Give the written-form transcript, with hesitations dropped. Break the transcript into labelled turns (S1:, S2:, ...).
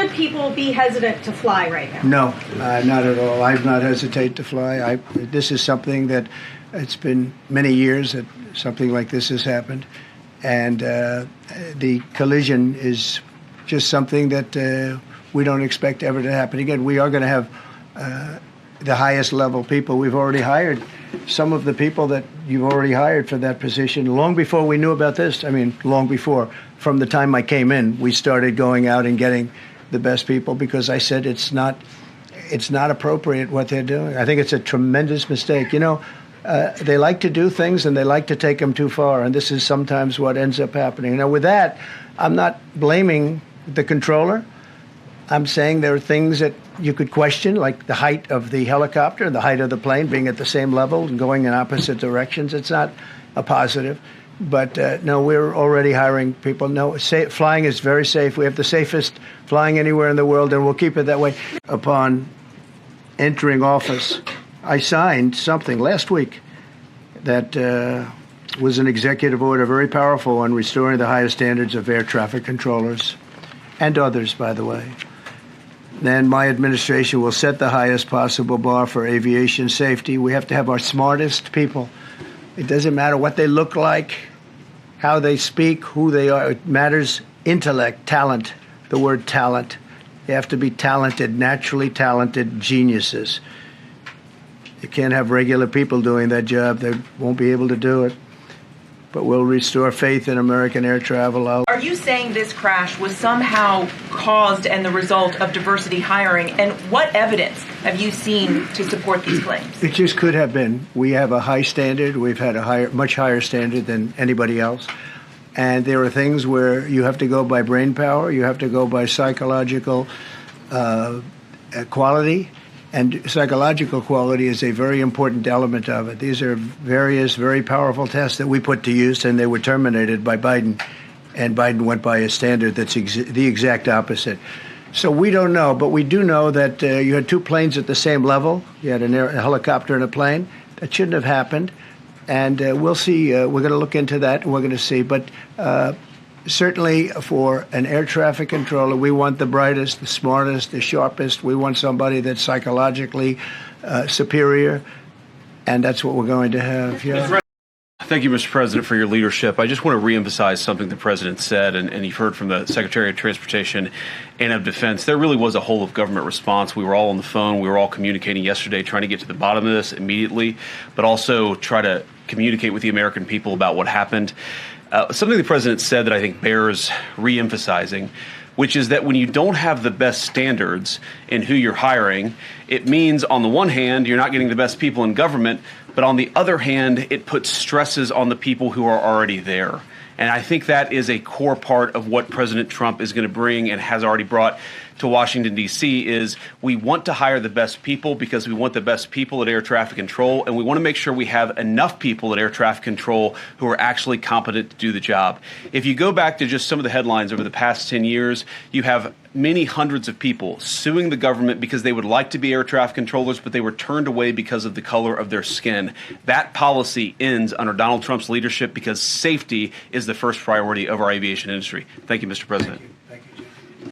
S1: should people be hesitant to fly right now?
S2: No, not at all. I've not hesitated to fly. This is something that it's been many years that something like this has happened. And the collision is just something that we don't expect ever to happen again. We are going to have the highest level people. We've already hired some of the people that you've already hired for that position long before we knew about this. I mean, long before. From the time I came in, we started going out and getting the best people because I said it's not appropriate what they're doing. I think it's a tremendous mistake. You know, they like to do things and they like to take them too far, and this is sometimes what ends up happening. Now, with that, I'm not blaming the controller. I'm saying there are things that you could question, like the height of the helicopter, the height of the plane being at the same level and going in opposite directions. It's not a positive. But no, we're already hiring people. No, flying is very safe. We have the safest flying anywhere in the world, and we'll keep it that way. Upon entering office, I signed something last week that was an executive order, very powerful, on restoring the highest standards of air traffic controllers and others, by the way. Then my administration will set the highest possible bar for aviation safety. We have to have our smartest people. It doesn't matter what they look like, how they speak, who they are. It matters intellect, talent, the word talent. You have to be talented, naturally talented geniuses. You can't have regular people doing that job. They won't be able to do it. But we'll restore faith in American air travel.
S3: Are you saying this crash was somehow caused and the result of diversity hiring? And what evidence have you seen to support these claims?
S2: It just could have been. We have a high standard. We've had a much higher standard than anybody else. And there are things where you have to go by brain power. You have to go by psychological quality. And psychological quality is a very important element of it. These are various very powerful tests that we put to use, and they were terminated by Biden. And Biden went by a standard that's the exact opposite. So we don't know, but we do know that you had two planes at the same level. You had a helicopter and a plane. That shouldn't have happened. And we'll see. We're going to look into that, and we're going to see. But certainly for an air traffic controller, we want the brightest, the smartest, the sharpest. We want somebody that's psychologically superior, and that's what we're going to have. Yeah.
S4: Thank you, Mr. President, for your leadership. I just want to reemphasize something the President said, and you've heard from the Secretary of Transportation and of Defense. There really was a whole of government response. We were all on the phone. We were all communicating yesterday, trying to get to the bottom of this immediately, but also try to communicate with the American people about what happened. Something the President said that I think bears reemphasizing, which is that when you don't have the best standards in who you're hiring, it means on the one hand, you're not getting the best people in government, but on the other hand, it puts stresses on the people who are already there. And I think that is a core part of what President Trump is going to bring and has already brought to Washington, D.C. is we want to hire the best people because we want the best people at air traffic control, and we want to make sure we have enough people at air traffic control who are actually competent to do the job. If you go back to just some of the headlines over the past 10 years, you have many hundreds of people suing the government because they would like to be air traffic controllers, but they were turned away because of the color of their skin. That policy ends under Donald Trump's leadership because safety is the first priority of our aviation industry. Thank you, Mr. President.